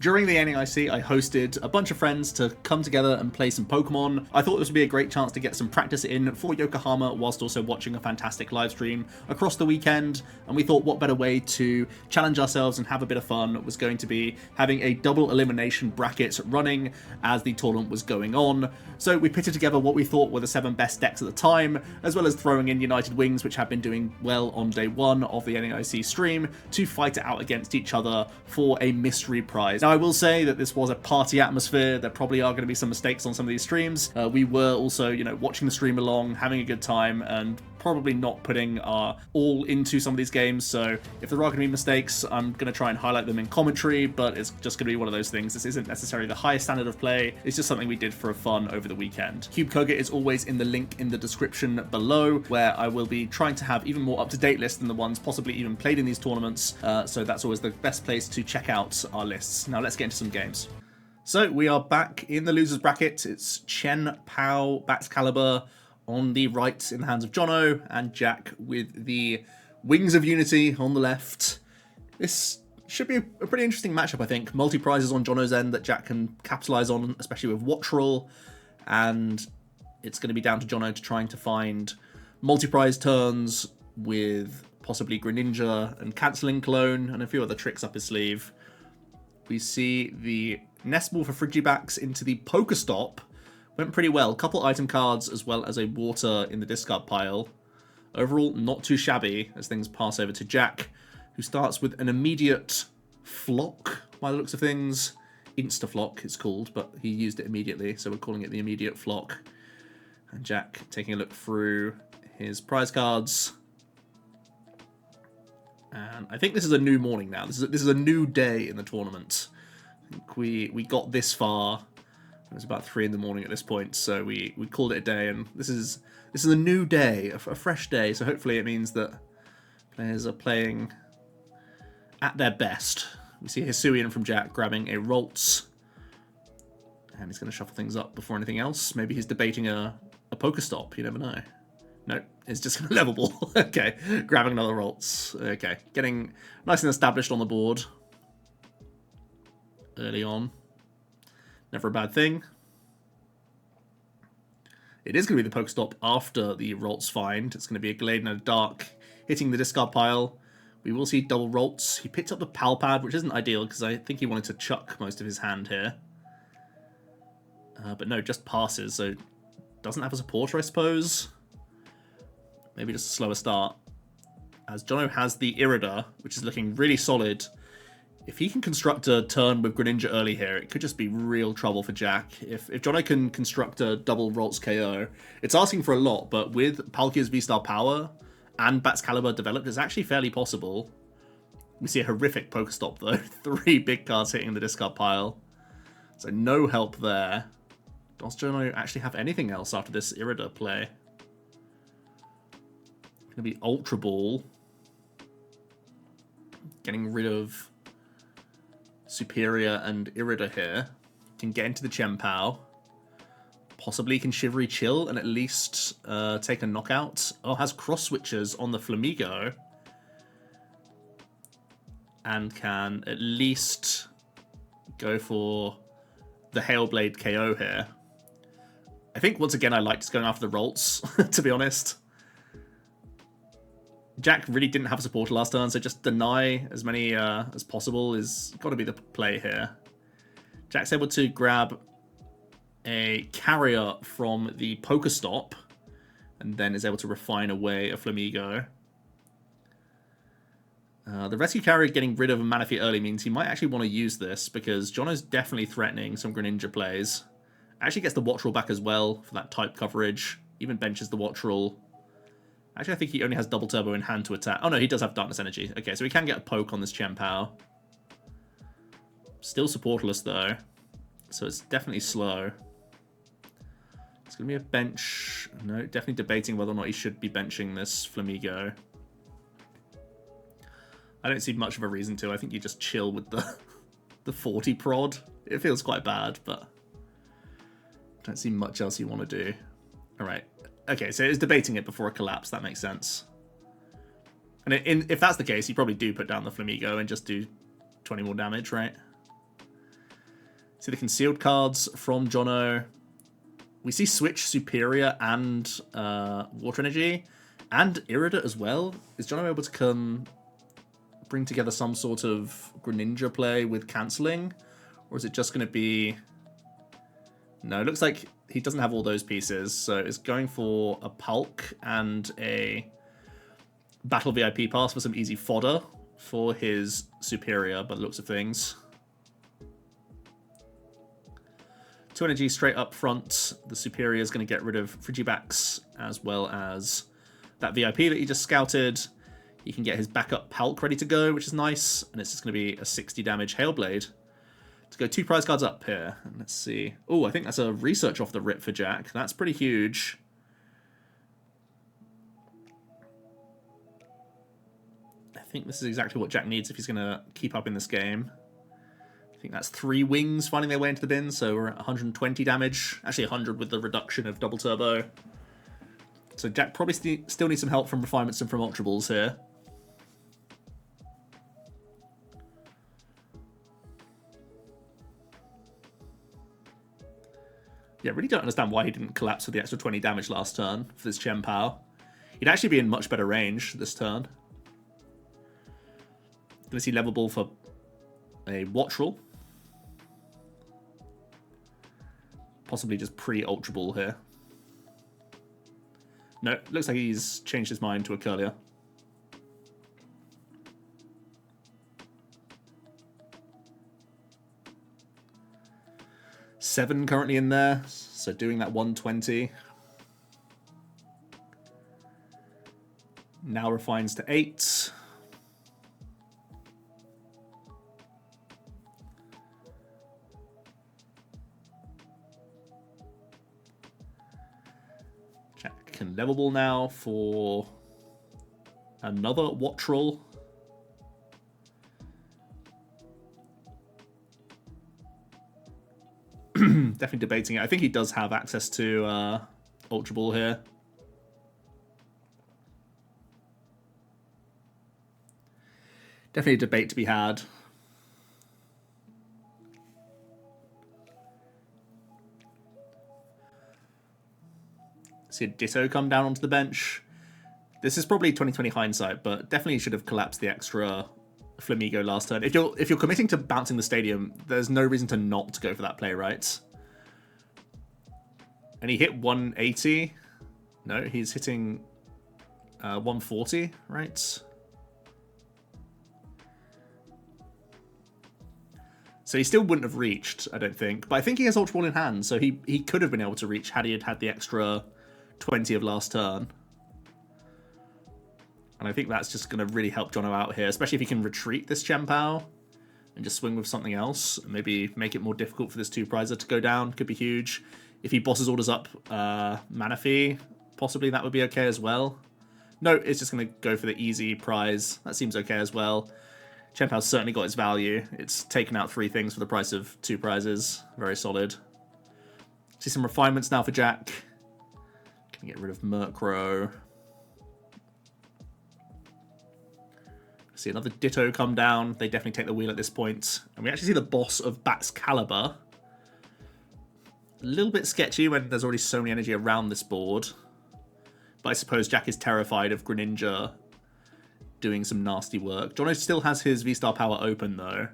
During the NAIC, I hosted a bunch of friends to come together and play some Pokemon. I thought this would be a great chance to get some practice in for Yokohama whilst also watching a fantastic live stream across the weekend, and we thought what better way to challenge ourselves and have a bit of fun was going to be having a double elimination bracket running as the tournament was going on. So we pitted together what we thought were the 7 best decks at the time, as well as throwing in United Wings, which have been doing well on day 1 of the NAIC stream, to fight it out against each other for a mystery prize. Now, I will say that this was a party atmosphere. There probably are going to be some mistakes on some of these streams. We were also, watching the stream along, having a good time, and probably not putting our all into some of these games. So if there are going to be mistakes, I'm going to try and highlight them in commentary, but it's just going to be one of those things. This isn't necessarily the highest standard of play. It's just something we did for fun over the weekend. Cube Koga is always in the link in the description below, where I will be trying to have even more up-to-date lists than the ones possibly even played in these tournaments. So that's always the best place to check out our lists. Now let's get into some games. So we are back in the losers bracket. It's Chien-Pao, Baxcalibur on the right in the hands of Jono, and Jack with the Wings of Unity on the left. This should be a pretty interesting matchup, I think. Multi-prizes on Jono's end that Jack can capitalize on, especially with Watchroll, and it's going to be down to Jono to trying to find multi-prize turns with possibly Greninja and Cancelling Clone and a few other tricks up his sleeve. We see the Nest Ball for Frigibax into the Pokestop. Went pretty well. Couple item cards as well as a water in the discard pile. Overall, not too shabby as things pass over to Jack, who starts with an immediate Flock by the looks of things. Insta-Flock it's called, but he used it immediately, so we're calling it the immediate Flock. And Jack taking a look through his prize cards. And I think this is a new morning now. This is a new day in the tournament. I think we got this far. It was about 3 in the morning at this point, so we called it a day, and this is a new day, a fresh day, so hopefully it means that players are playing at their best. We see Hisuian from Jack grabbing a Ralts, and he's going to shuffle things up before anything else. Maybe he's debating a Pokestop, you never know. No, it's just going to level ball. Okay, grabbing another Ralts. Okay, getting nice and established on the board early on. Never a bad thing. It is going to be the Pokestop after the Ralts find. It's going to be a Glade and a Dark hitting the discard pile. We will see double Ralts. He picked up the Palpad, which isn't ideal because I think he wanted to chuck most of his hand here. But no, just passes, so doesn't have a supporter, I suppose. Maybe just a slower start. As Jono has the Irida, which is looking really solid. If he can construct a turn with Greninja early here, it could just be real trouble for Jack. If Jono can construct a double Ralts KO, it's asking for a lot, but with Palkia's V-Star power and Baxcalibur developed, it's actually fairly possible. We see a horrific Pokestop though. 3 big cards hitting the discard pile. So no help there. Does Jono actually have anything else after this Irida play? Going to be Ultra Ball. Getting rid of Superior and Irida here. Can get into the Chien-Pao. Possibly can Shivery Chill and at least take a knockout. Oh, has cross switches on the Flamigo. And can at least go for the Hailblade KO here. I think once again I like just going after the Ralts, to be honest. Jack really didn't have a supporter last turn, so just deny as many as possible is got to be the play here. Jack's able to grab a carrier from the Pokestop, and then is able to refine away a Flamigo. The rescue carrier getting rid of a Manaphy early means he might actually want to use this, because Jono's definitely threatening some Greninja plays. Actually gets the Watchroll back as well for that type coverage. Even benches the Watchroll. Actually, I think he only has double turbo in hand to attack. Oh no, he does have Darkness Energy. Okay, so we can get a poke on this Chien-Pao. Still supportless though, so it's definitely slow. It's going to be a bench. No, definitely debating whether or not he should be benching this Flamigo. I don't see much of a reason to. I think you just chill with the 40 prod. It feels quite bad, but I don't see much else you want to do. All right. Okay, so it's debating it before a collapse. That makes sense. And if that's the case, you probably do put down the Flamigo and just do 20 more damage, right? See the concealed cards from Jono. We see Switch, Superior, and Water Energy, and Iridate as well. Is Jono able to come bring together some sort of Greninja play with cancelling? Or is it just going to be... No, it looks like he doesn't have all those pieces, so it's going for a Pulk and a Battle VIP pass for some easy fodder for his Superior, by the looks of things. 2 energy straight up front. The Superior is going to get rid of Frigibax as well as that VIP that he just scouted. He can get his backup Palk ready to go, which is nice. And it's just going to be a 60 damage Hailblade. To go 2 prize cards up here. And let's see. Oh, I think that's a research off the rip for Jack. That's pretty huge. I think this is exactly what Jack needs if he's going to keep up in this game. I think that's 3 wings finding their way into the bin, so we're at 120 damage. Actually 100 with the reduction of double turbo. So Jack probably still needs some help from refinements and from Ultra Balls here. Yeah, really don't understand why he didn't collapse with the extra 20 damage last turn for this Chien-Pao. He'd actually be in much better range this turn. Gonna see level ball for a Wattrel. Possibly just pre-Ultra Ball here. No, looks like he's changed his mind to a Curlier. Seven currently in there, so doing that 120. Now refines to 8. Jack can level ball now for another Wattrel. Definitely debating it. I think he does have access to Ultra Ball here. Definitely a debate to be had. See a Ditto come down onto the bench. This is probably 2020 hindsight, but definitely should have collapsed the extra Flamigo last turn. If you're committing to bouncing the stadium, there's no reason to not go for that play, right? And he hit 180. No, he's hitting 140, right? So he still wouldn't have reached, I don't think. But I think he has Ultra Ball in hand, so he could have been able to reach had he had the extra 20 of last turn. And I think that's just going to really help Jono out here, especially if he can retreat this Chien-Pao and just swing with something else. Maybe make it more difficult for this 2-prizer to go down. Could be huge. If he bosses orders up Manaphy, possibly that would be okay as well. No, it's just going to go for the easy prize. That seems okay as well. Chien-Pao's certainly got its value. It's taken out 3 things for the price of 2 prizes. Very solid. See some refinements now for Jack. Can get rid of Murkrow. See another Ditto come down. They definitely take the wheel at this point. And we actually see the boss of Baxcalibur. A little bit sketchy when there's already so many energy around this board. But I suppose Jack is terrified of Greninja doing some nasty work. Jono still has his V-Star power open though.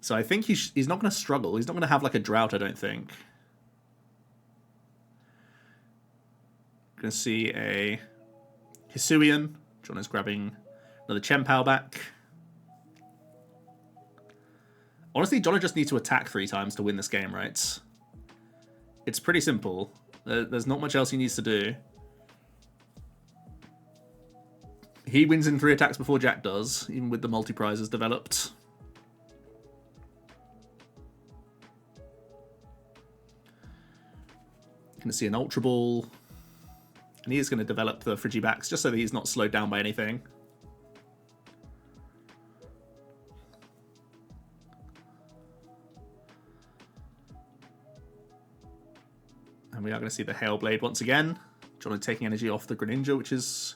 So I think he's not going to struggle. He's not going to have like a drought, I don't think. Going to see a Hisuian. Jono's grabbing another Chien-Pao back. Honestly, Jono just needs to attack 3 times to win this game, right? It's pretty simple. There's not much else he needs to do. He wins in 3 attacks before Jack does, even with the multi-prizes developed. Going to see an Ultra Ball. And he is going to develop the Frigibax just so that he's not slowed down by anything. And we are going to see the Hailblade once again. Jono taking energy off the Greninja, which is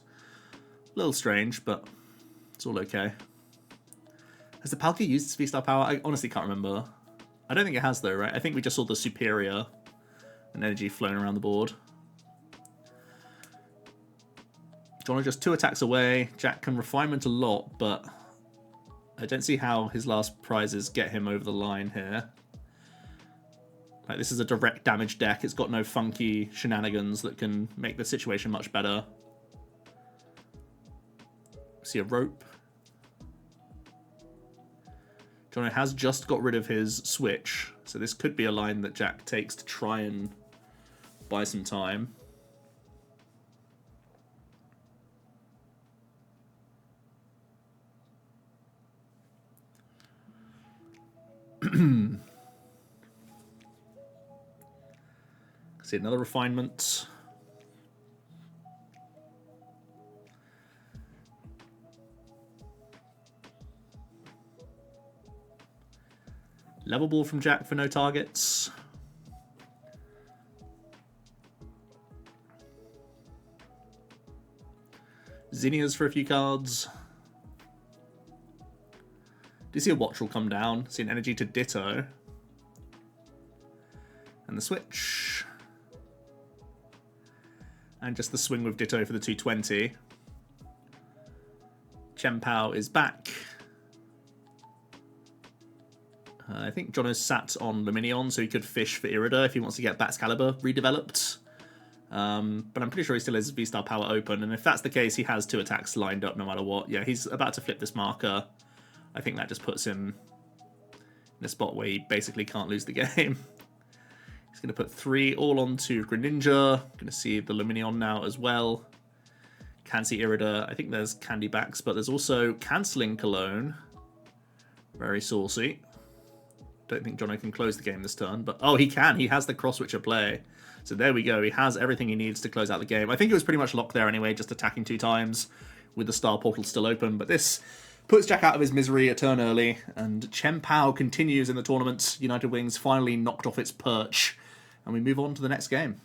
a little strange, but it's all okay. Has the Palkia used its V-Star power? I honestly can't remember. I don't think it has, though, right? I think we just saw the superior and energy flowing around the board. John just 2 attacks away. Jack can refinement a lot, but I don't see how his last prizes get him over the line here. Like, this is a direct damage deck. It's got no funky shenanigans that can make the situation much better. See a rope. Jono has just got rid of his switch, so this could be a line that Jack takes to try and buy some time. See another refinement. Level ball from Jack for no targets. Zinnias for a few cards. Do you see a watch will come down? See an energy to Ditto. And the switch. And just the swing with Ditto for the 220. Chien-Pao is back. I think Jono's sat on Luminion, so he could fish for Irida if he wants to get Batcalibur redeveloped. But I'm pretty sure he still has V-Star Power open, and if that's the case, he has 2 attacks lined up no matter what. Yeah, he's about to flip this marker. I think that just puts him in a spot where he basically can't lose the game. He's going to put 3 all onto Greninja. Going to see the Luminion now as well. Can see Irida. I think there's Candy Backs, but there's also Cancelling Cologne. Very saucy. Don't think Jono can close the game this turn, but oh, he can. He has the cross-switcher play. So there we go. He has everything he needs to close out the game. I think it was pretty much locked there anyway, just attacking 2 times with the Star Portal still open. But this puts Jack out of his misery a turn early, and Chien-Pao continues in the tournament. United Wings finally knocked off its perch, and we move on to the next game.